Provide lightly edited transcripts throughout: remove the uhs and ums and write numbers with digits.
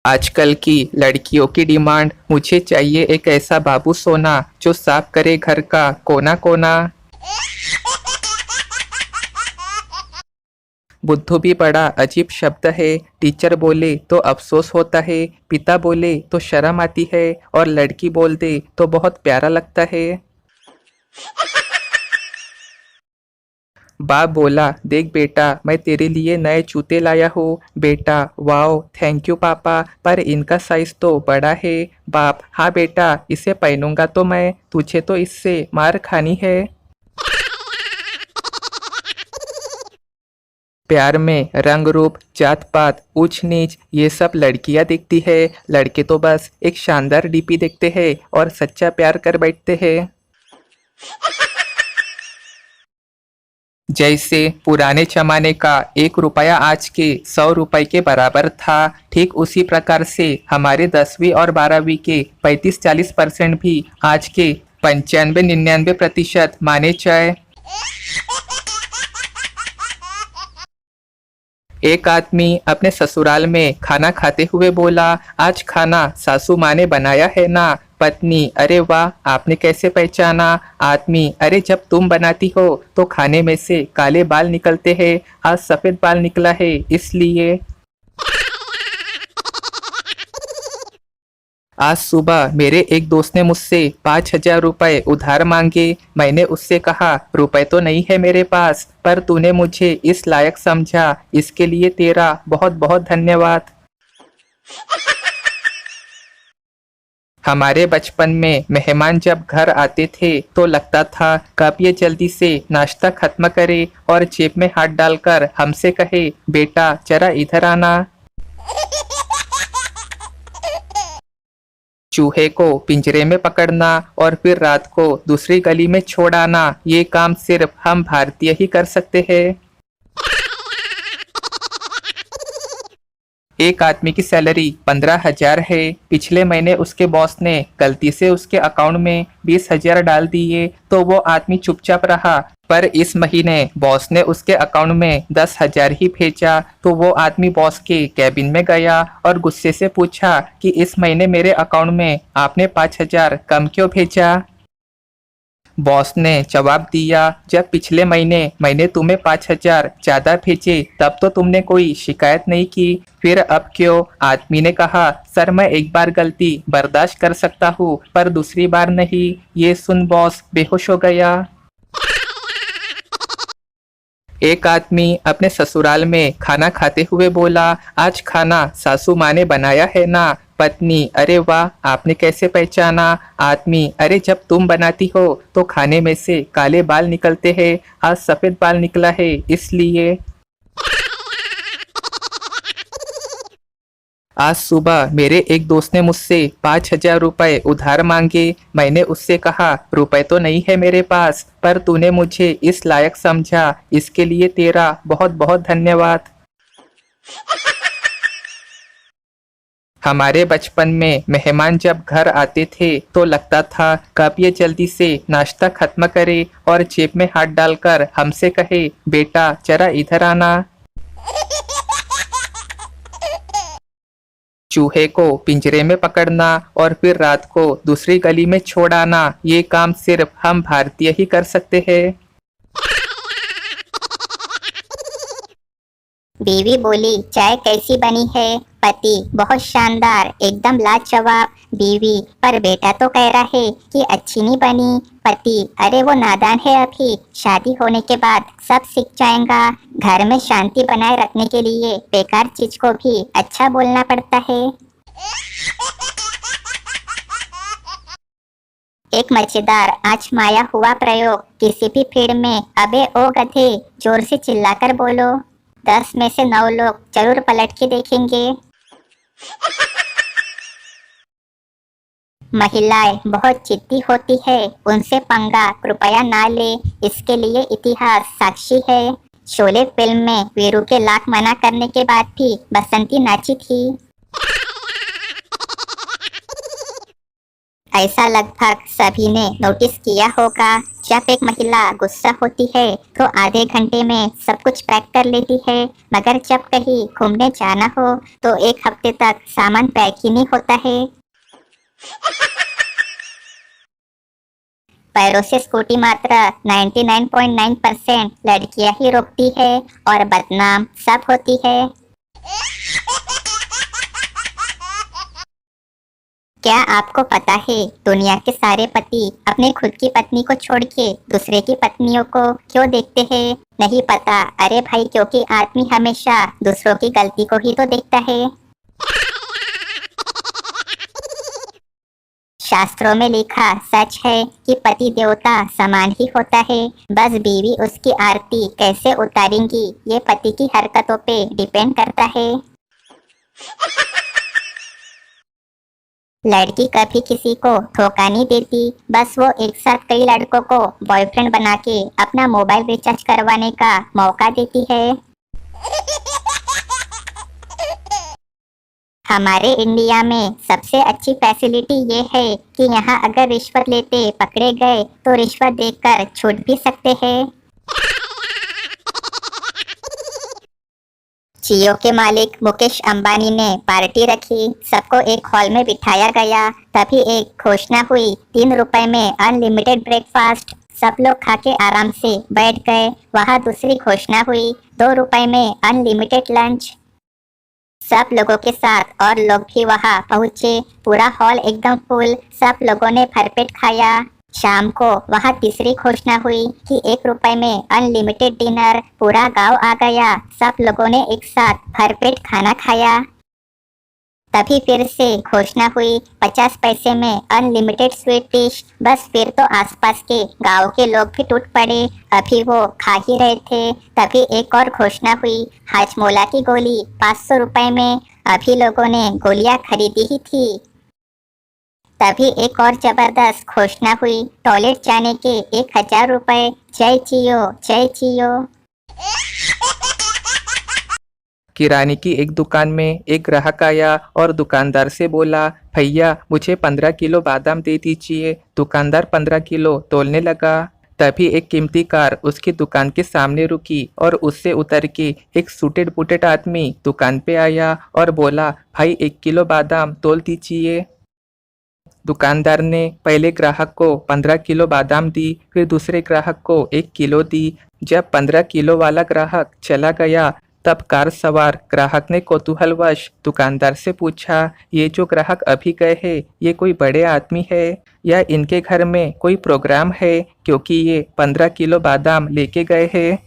आजकल की लड़कियों की डिमांड, मुझे चाहिए एक ऐसा बाबू सोना जो साफ करे घर का कोना कोना। बुद्धू भी बड़ा अजीब शब्द है। टीचर बोले तो अफसोस होता है, पिता बोले तो शर्म आती है, और लड़की बोल दे तो बहुत प्यारा लगता है। बाप बोला, देख बेटा, मैं तेरे लिए नए जूते लाया हूँ। बेटा, वाओ थैंक यू पापा, पर इनका साइज तो बड़ा है। बाप, हाँ बेटा, इसे पहनूंगा तो मैं, तुझे तो इससे मार खानी है। प्यार में रंग रूप, जात पात, ऊंच नीच, ये सब लड़कियां देखती है। लड़के तो बस एक शानदार डीपी देखते हैं और सच्चा प्यार कर बैठते हैं। जैसे पुराने जमाने का 1 रुपया आज के 100 रुपए के बराबर था, ठीक उसी प्रकार से हमारे 10वीं और 12वीं के 35-40% भी आज के 95-99% माने जाए। एक आदमी अपने ससुराल में खाना खाते हुए बोला, आज खाना सासू माँ ने बनाया है ना। पत्नी, अरे वाह, आपने कैसे पहचाना। आदमी, अरे जब तुम बनाती हो तो खाने में से काले बाल निकलते हैं, आज सफेद बाल निकला है इसलिए। आज सुबह मेरे एक दोस्त ने मुझसे 5,000 रुपए उधार मांगे। मैंने उससे कहा, रुपए तो नहीं है मेरे पास, पर तूने मुझे इस लायक समझा, इसके लिए तेरा बहुत बहुत धन्यवाद। हमारे बचपन में मेहमान जब घर आते थे तो लगता था कब ये जल्दी से नाश्ता खत्म करे और जेब में हाथ डालकर हमसे कहे, बेटा जरा इधर आना। चूहे को पिंजरे में पकड़ना और फिर रात को दूसरी गली में छोड़ आना, ये काम सिर्फ हम भारतीय ही कर सकते हैं। एक आदमी की सैलरी 15,000 है। पिछले महीने उसके बॉस ने गलती से उसके अकाउंट में 20,000 डाल दिए तो वो आदमी चुपचाप रहा, पर इस महीने बॉस ने उसके अकाउंट में 10,000 ही भेजा तो वो आदमी बॉस के कैबिन में गया और गुस्से से पूछा कि इस महीने मेरे अकाउंट में आपने 5,000 कम क्यों भेजा। बॉस ने जवाब दिया, जब पिछले महीने मैंने तुम्हें 5,000 ज्यादा भेजे तब तो तुमने कोई शिकायत नहीं की, फिर अब क्यों। आदमी ने कहा, सर मैं एक बार गलती बर्दाश्त कर सकता हूँ पर दूसरी बार नहीं। ये सुन बॉस बेहोश हो गया। एक आदमी अपने ससुराल में खाना खाते हुए बोला, आज खाना सासू माँ ने बनाया है ना। पत्नी, अरे वाह, आपने कैसे पहचाना। आदमी, अरे जब तुम बनाती हो तो खाने में से काले बाल निकलते हैं, आज सफेद बाल निकला है इसलिए। आज सुबह मेरे एक दोस्त ने मुझसे 5,000 रुपए उधार मांगे। मैंने उससे कहा, रुपए तो नहीं है मेरे पास, पर तूने मुझे इस लायक समझा, इसके लिए तेरा बहुत बहुत धन्यवाद। हमारे बचपन में मेहमान जब घर आते थे तो लगता था कब ये जल्दी से नाश्ता खत्म करे और जेब में हाथ डालकर हमसे कहे, बेटा जरा इधर आना। चूहे को पिंजरे में पकड़ना और फिर रात को दूसरी गली में छोड़ आना, ये काम सिर्फ हम भारतीय ही कर सकते हैं। बीवी बोली, चाय कैसी बनी है। पति, बहुत शानदार, एकदम लाजवाब। बीवी, पर बेटा तो कह रहा है कि अच्छी नहीं बनी। पति, अरे वो नादान है, अभी शादी होने के बाद सब सीख जाएगा। घर में शांति बनाए रखने के लिए बेकार चीज को भी अच्छा बोलना पड़ता है। एक मजेदार आजमाया हुआ प्रयोग, किसी भी भीड़ में अबे ओ गधे जोर से चिल्लाकर बोलो, 10 में से 9 लोग जरूर पलट के देखेंगे। महिलाएं बहुत जिद्दी होती है, उनसे पंगा कृपया ना ले, इसके लिए इतिहास साक्षी है। शोले फिल्म में वीरू के लाख मना करने के बाद भी बसंती नाची थी। ऐसा लगभग सभी ने नोटिस किया होगा। जब एक महिला गुस्सा होती है तो आधे घंटे में सब कुछ पैक कर लेती है, मगर जब कहीं घूमने जाना हो तो एक हफ्ते तक सामान पैक ही नहीं होता है। पैरों से स्कूटी मात्र 99.9% लड़कियां ही रोकती है और बदनाम सब होती है। क्या आपको पता है दुनिया के सारे पति अपने खुद की पत्नी को छोड़ के दूसरे की पत्नियों को क्यों देखते हैं? नहीं पता? अरे भाई, क्योंकि आदमी हमेशा दूसरों की गलती को ही तो देखता है। शास्त्रों में लिखा सच है कि पति देवता समान ही होता है, बस बीवी उसकी आरती कैसे उतारेंगी ये पति की हरकतों पे डिपेंड करता है। लड़की कभी किसी को धोखा नहीं देती, बस वो एक साथ कई लड़कों को बॉयफ्रेंड बना के अपना मोबाइल रिचार्ज करवाने का मौका देती है। हमारे इंडिया में सबसे अच्छी फैसिलिटी ये है कि यहाँ अगर रिश्वत लेते पकड़े गए तो रिश्वत देकर छूट भी सकते हैं। जियो के मालिक मुकेश अंबानी ने पार्टी रखी, सबको एक हॉल में बिठाया गया। तभी एक घोषणा हुई, 3 रुपए में अनलिमिटेड ब्रेकफास्ट। सब लोग खा के आराम से बैठ गए। वहाँ दूसरी घोषणा हुई, 2 रुपए में अनलिमिटेड लंच। सब लोगों के साथ और लोग भी वहाँ पहुँचे। पूरा हॉल एकदम फुल, सब लोगों ने भरपेट खाया। शाम को वहाँ तीसरी घोषणा हुई कि 1 रुपए में अनलिमिटेड डिनर। पूरा गांव आ गया, सब लोगों ने एक साथ भरपेट खाना खाया। तभी फिर से घोषणा हुई, 50 पैसे में अनलिमिटेड स्वीट डिश। बस फिर तो आसपास के गांव के लोग भी टूट पड़े, अभी वो खा ही रहे थे। तभी एक और घोषणा हुई, हाजमोला की गोली 500 रुपए में। अभी लोगों ने गोलियां खरीदी ही थी। तभी एक और जबरदस्त घोषणा हुई, टॉयलेट जाने के 1000 रुपए। जय जियो, जय जियो। किराने की एक दुकान में एक ग्राहक आया और दुकानदार से बोला, भैया मुझे 15 किलो बादाम दे दीजिए। दुकानदार 15 किलो तोलने लगा। तभी एक कीमती कार उसकी दुकान के सामने रुकी और उससे उतर के एक सूटेड बूटेड आदमी दुकान पे आया और बोला, भाई 1 किलो बादाम तोल दीजिए। दुकानदार ने पहले ग्राहक को 15 किलो बादाम दी, फिर दूसरे ग्राहक को 1 किलो दी। जब 15 किलो वाला ग्राहक चला गया तब कार सवार ग्राहक ने कौतूहलवश दुकानदार से पूछा, ये जो ग्राहक अभी गए हैं ये कोई बड़े आदमी है या इनके घर में कोई प्रोग्राम है, क्योंकि ये 15 किलो बादाम लेके गए हैं?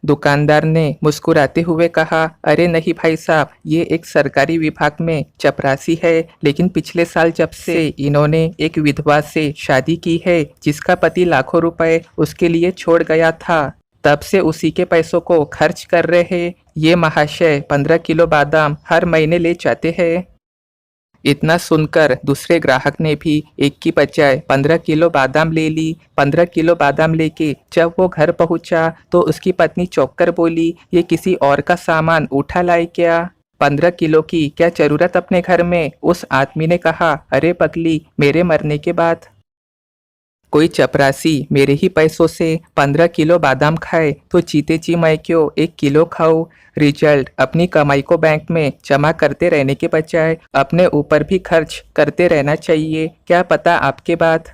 दुकानदार ने मुस्कुराते हुए कहा, अरे नहीं भाई साहब, ये एक सरकारी विभाग में चपरासी है, लेकिन पिछले साल जब से इन्होंने एक विधवा से शादी की है जिसका पति लाखों रुपए उसके लिए छोड़ गया था, तब से उसी के पैसों को खर्च कर रहे हैं। ये महाशय 15 किलो बादाम हर महीने ले जाते हैं। इतना सुनकर दूसरे ग्राहक ने भी एक की बजाय 15 किलो बादाम ले ली। 15 किलो बादाम लेके जब वो घर पहुंचा तो उसकी पत्नी चौंक कर बोली, ये किसी और का सामान उठा लाए क्या? 15 किलो की क्या जरूरत अपने घर में? उस आदमी ने कहा, अरे पगली, मेरे मरने के बाद कोई चपरासी मेरे ही पैसों से 15 किलो बादाम खाए तो जीते जी मैं क्यों 1 किलो खाऊं? रिजल्ट, अपनी कमाई को बैंक में जमा करते रहने के बजाय अपने ऊपर भी खर्च करते रहना चाहिए। क्या पता आपके बाद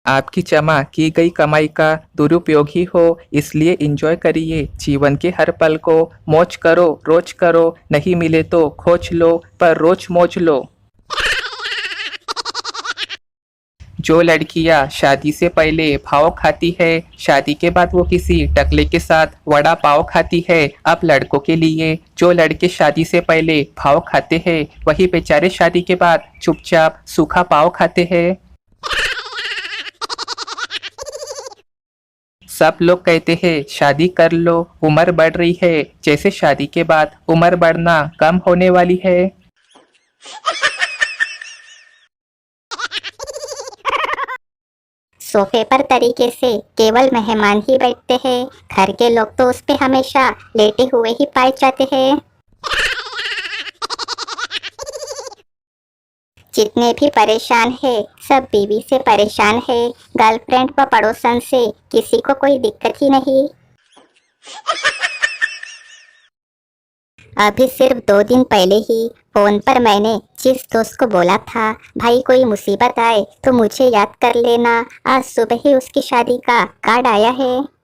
आपकी जमा की गई कमाई का दुरुपयोग ही हो। इसलिए एंजॉय करिए जीवन के हर पल को। मौज करो, रोज करो, नहीं मिले तो खोज लो, पर रोज मौज लो। जो लड़कियां शादी से पहले भाव खाती है, शादी के बाद वो किसी टकले के साथ वड़ा पाव खाती है। अब लड़कों के लिए, जो लड़के शादी से पहले भाव खाते हैं वही बेचारे शादी के बाद चुपचाप सूखा पाव खाते हैं। सब लोग कहते हैं शादी कर लो, उम्र बढ़ रही है, जैसे शादी के बाद उम्र बढ़ना कम होने वाली है। सोफे पर तरीके से केवल मेहमान ही बैठते हैं, घर के लोग तो उस पे हमेशा लेटे हुए ही पाए जाते हैं। जितने भी परेशान है सब बीवी से परेशान है, गर्लफ्रेंड व पड़ोसन से किसी को कोई दिक्कत ही नहीं। अभी सिर्फ 2 दिन पहले ही फोन पर मैंने जिस दोस्त को बोला था भाई कोई मुसीबत आए तो मुझे याद कर लेना, आज सुबह ही उसकी शादी का कार्ड आया है।